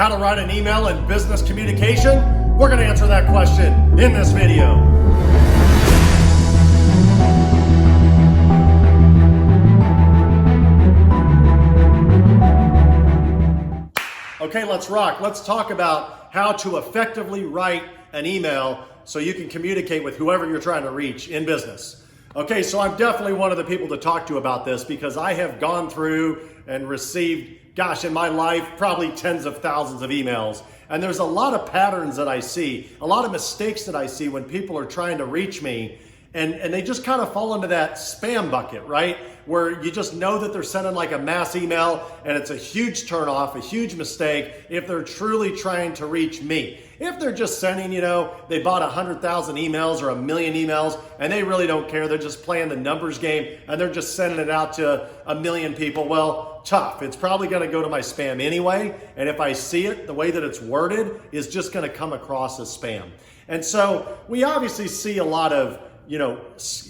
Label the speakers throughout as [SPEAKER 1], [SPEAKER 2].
[SPEAKER 1] How to write an email in business communication? We're going to answer that question in this video. Okay, let's rock. Let's talk about how to effectively write an email so you can communicate with whoever you're trying to reach in business. Okay, so I'm definitely one of the people to talk to about this because I have gone through and received, in my life, probably tens of thousands of emails. And there's a lot of patterns that I see, a lot of mistakes that I see when people are trying to reach me. And they just kind of fall into that spam bucket, right? Where you just know that they're sending like a mass email and it's a huge turnoff, a huge mistake if they're truly trying to reach me. If they're just sending, they bought 100,000 emails or 1 million emails and they really don't care, they're just playing the numbers game and they're just sending it out to 1 million people, well, tough. It's probably going to go to my spam anyway. And if I see it, the way that it's worded is just going to come across as spam. And so we obviously see a lot of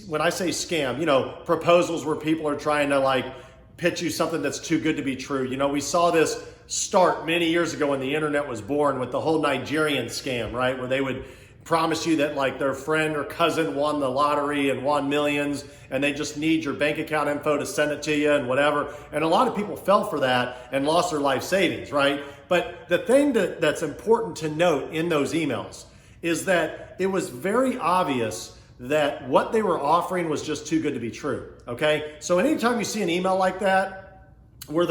[SPEAKER 1] when I say scam, proposals where people are trying to pitch you something that's too good to be true. We saw this start many years ago when the internet was born with the whole Nigerian scam, right? Where they would promise you that their friend or cousin won the lottery and won millions and they just need your bank account info to send it to you and whatever. And a lot of people fell for that and lost their life savings, right? But the thing that's important to note in those emails is that it was very obvious that what they were offering was just too good to be true, okay? So anytime you see an email like that, where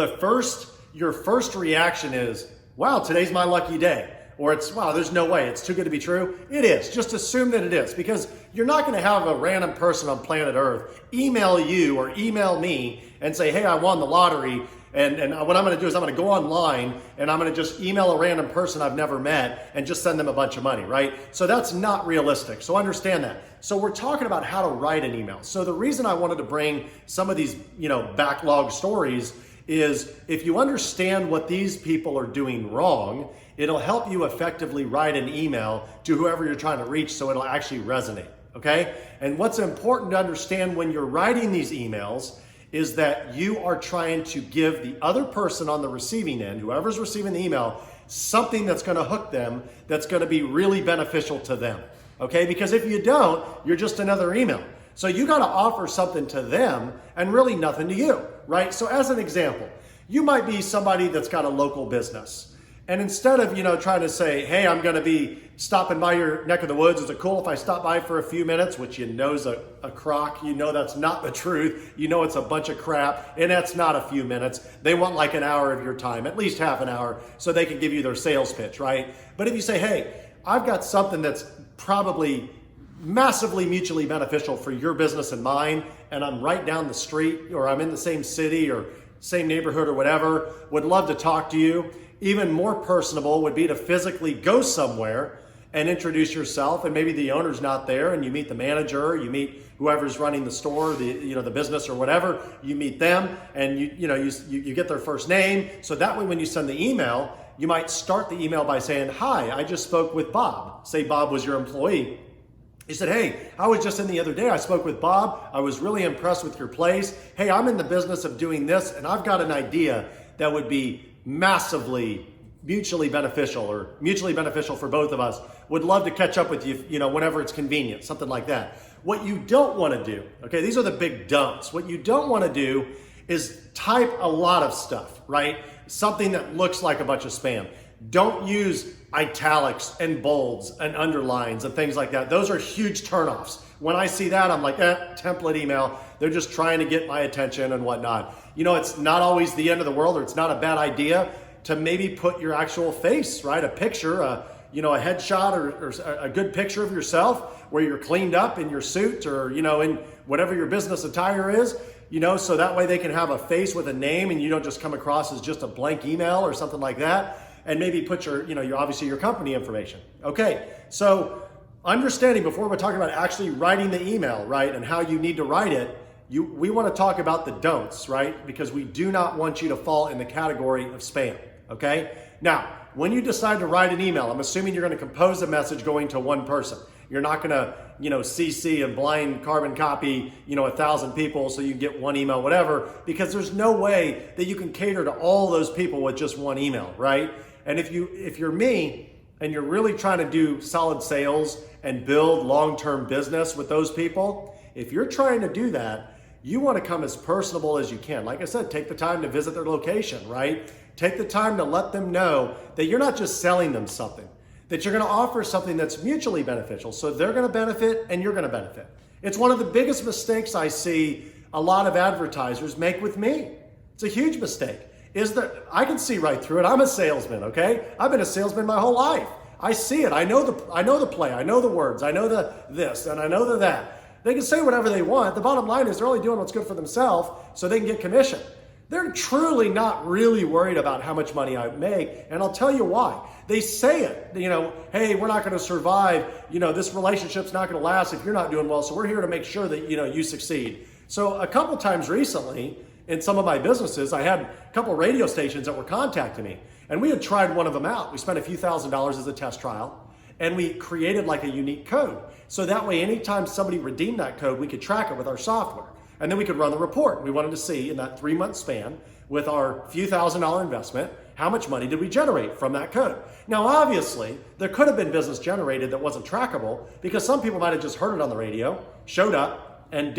[SPEAKER 1] your first reaction is, wow, today's my lucky day, or it's, wow, there's no way, it's too good to be true, it is. Just assume that it is, because you're not gonna have a random person on planet Earth email you or email me and say, hey, I won the lottery, and what I'm going to do is I'm going to go online and I'm going to just email a random person I've never met and just send them a bunch of money, right? So that's not realistic. So understand that. So we're talking about how to write an email. So the reason I wanted to bring some of these, backlog stories is if you understand what these people are doing wrong, it'll help you effectively write an email to whoever you're trying to reach so it'll actually resonate, okay? And what's important to understand when you're writing these emails is that you are trying to give the other person on the receiving end, whoever's receiving the email, something that's going to hook them, that's going to be really beneficial to them, okay? Because if you don't, you're just another email. So you got to offer something to them and really nothing to you, right? So as an example, you might be somebody that's got a local business. And instead of, trying to say, hey, I'm going to be stopping by your neck of the woods, is it cool if I stop by for a few minutes, which is a crock, that's not the truth, it's a bunch of crap, and that's not a few minutes. They want like an hour of your time, at least half an hour, so they can give you their sales pitch, right? But if you say, hey, I've got something that's probably massively mutually beneficial for your business and mine, and I'm right down the street, or I'm in the same city or same neighborhood or whatever, would love to talk to you. Even more personable would be to physically go somewhere and introduce yourself, and maybe the owner's not there and you meet the manager, you meet whoever's running the store, the business or whatever, you meet them and you get their first name. So that way when you send the email, you might start the email by saying, hi, I just spoke with Bob. Say Bob was your employee. He said, hey, I was just in the other day, I spoke with Bob. I was really impressed with your place. Hey, I'm in the business of doing this and I've got an idea that would be massively mutually beneficial for both of us. Would love to catch up with you, whenever it's convenient, something like that. What you don't want to do, okay, these are the big don'ts. What you don't want to do is type a lot of stuff, right? Something that looks like a bunch of spam. Don't use italics and bolds and underlines and things like that. Those are huge turnoffs. When I see that, I'm like, template email. They're just trying to get my attention and whatnot. It's not always the end of the world, or it's not a bad idea to maybe put your actual face, right? A picture, a headshot or a good picture of yourself where you're cleaned up in your suit or, in whatever your business attire is, so that way they can have a face with a name and you don't just come across as just a blank email or something like that. And maybe put your obviously your company information. Okay, so understanding before we're talking about actually writing the email, right, and how you need to write it, we want to talk about the don'ts, right? Because we do not want you to fall in the category of spam, okay? Now, when you decide to write an email, I'm assuming you're going to compose a message going to one person. You're not going to, CC and blind carbon copy, 1,000 people so you can get one email, whatever, because there's no way that you can cater to all those people with just one email, right? And if you're me and you're really trying to do solid sales and build long-term business with those people, if you're trying to do that, you want to come as personable as you can. Like I said, take the time to visit their location, right? Take the time to let them know that you're not just selling them something, that you're going to offer something that's mutually beneficial. So they're going to benefit and you're going to benefit. It's one of the biggest mistakes I see a lot of advertisers make with me. It's a huge mistake. Is that I can see right through it. I'm a salesman, okay? I've been a salesman my whole life. I see it. I know the play. I know the words. I know the this and I know the that. They can say whatever they want. The bottom line is they're only doing what's good for themselves so they can get commission. They're truly not really worried about how much money I make, and I'll tell you why. They say it, hey, we're not going to survive. This relationship's not going to last if you're not doing well, so we're here to make sure that, you succeed. So a couple times recently in some of my businesses, I had a couple radio stations that were contacting me, and we had tried one of them out. We spent a few $1,000s as a test trial, and we created like a unique code. So that way, anytime somebody redeemed that code, we could track it with our software. And then we could run the report. We wanted to see in that 3-month span with our few $1,000 investment, how much money did we generate from that code? Now, obviously, there could have been business generated that wasn't trackable because some people might have just heard it on the radio, showed up and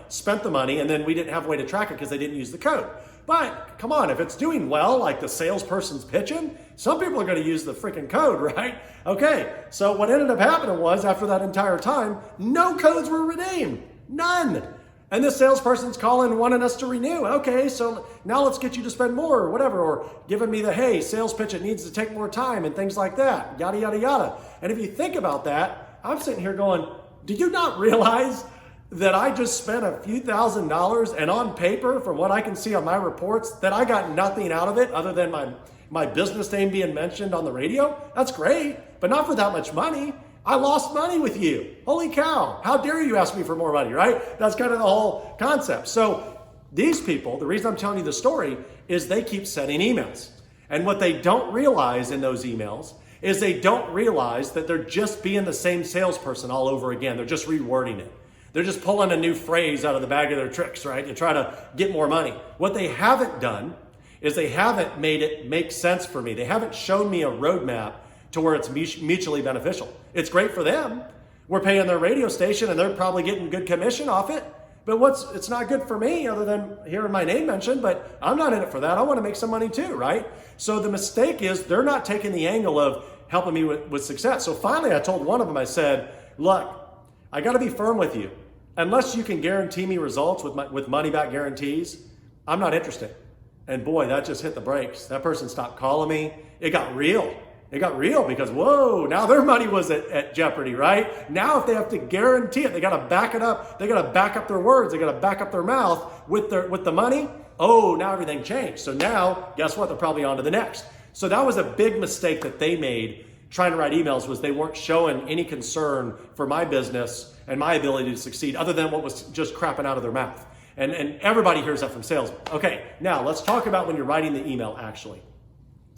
[SPEAKER 1] spent the money, and then we didn't have a way to track it because they didn't use the code. But come on, if it's doing well, like the salesperson's pitching, some people are going to use the freaking code, right? Okay, so what ended up happening was after that entire time, no codes were redeemed, none. And this salesperson's calling wanting us to renew. Okay, so now let's get you to spend more or whatever, or giving me the, hey, sales pitch, it needs to take more time and things like that, yada, yada, yada. And if you think about that, I'm sitting here going, do you not realize that I just spent a few $1,000s and on paper, from what I can see on my reports, that I got nothing out of it other than my business name being mentioned on the radio? That's great, but not for that much money. I lost money with you. Holy cow. How dare you ask me for more money, right? That's kind of the whole concept. So these people, the reason I'm telling you the story is they keep sending emails. And what they don't realize in those emails is they don't realize that they're just being the same salesperson all over again. They're just rewording it. They're just pulling a new phrase out of the bag of their tricks, right? To try to get more money. What they haven't done is they haven't made it make sense for me. They haven't shown me a roadmap to where it's mutually beneficial. It's great for them. We're paying their radio station and they're probably getting good commission off it. But it's not good for me other than hearing my name mentioned, but I'm not in it for that. I want to make some money too, right? So the mistake is they're not taking the angle of helping me with success. So finally I told one of them, I said, look, I got to be firm with you. Unless you can guarantee me results with money back guarantees, I'm not interested. And boy, that just hit the brakes. That person stopped calling me. It got real. It got real because, whoa, now their money was at jeopardy, right? Now if they have to guarantee it, they got to back it up. They got to back up their words. They got to back up their mouth with the money. Oh, now everything changed. So now, guess what? They're probably on to the next. So that was a big mistake that they made trying to write emails, was they weren't showing any concern for my business and my ability to succeed other than what was just crapping out of their mouth. And everybody hears that from sales. Okay, now let's talk about when you're writing the email actually.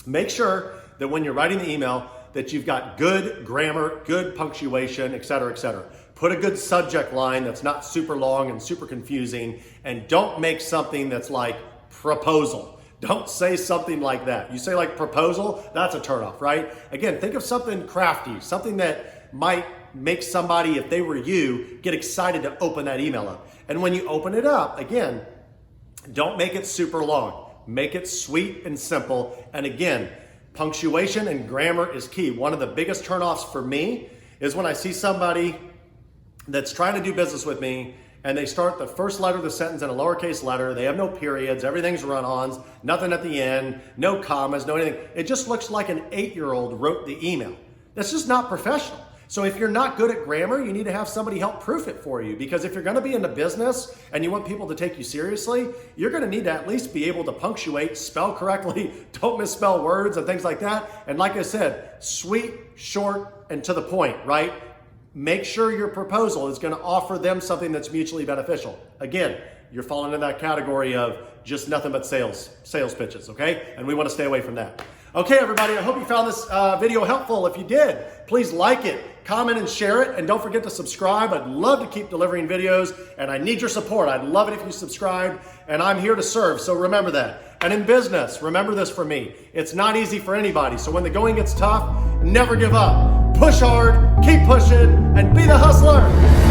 [SPEAKER 1] Make sure that when you're writing the email that you've got good grammar, good punctuation, et cetera, et cetera. Put a good subject line that's not super long and super confusing, and don't make something that's like proposal. Don't say something like that. You say like proposal, that's a turnoff, right? Again, think of something crafty, something that might make somebody, if they were you, get excited to open that email up. And when you open it up, again, don't make it super long. Make it sweet and simple. And again, punctuation and grammar is key. One of the biggest turnoffs for me is when I see somebody that's trying to do business with me and they start the first letter of the sentence in a lowercase letter. They have no periods. Everything's run-ons, nothing at the end, no commas, no anything. It just looks like an 8-year-old wrote the email. That's just not professional. So if you're not good at grammar, you need to have somebody help proof it for you, because if you're going to be in the business and you want people to take you seriously, you're going to need to at least be able to punctuate, spell correctly, don't misspell words and things like that. And like I said, sweet, short, and to the point, right? Make sure your proposal is going to offer them something that's mutually beneficial. Again, you're falling in that category of just nothing but sales pitches, okay? And we want to stay away from that. Okay, everybody, I hope you found this video helpful. If you did, please like it, comment, and share it. And don't forget to subscribe. I'd love to keep delivering videos, and I need your support. I'd love it if you subscribe, and I'm here to serve. So remember that. And in business, remember this from me, it's not easy for anybody. So when the going gets tough, never give up. Push hard, keep pushing, and be the hustler.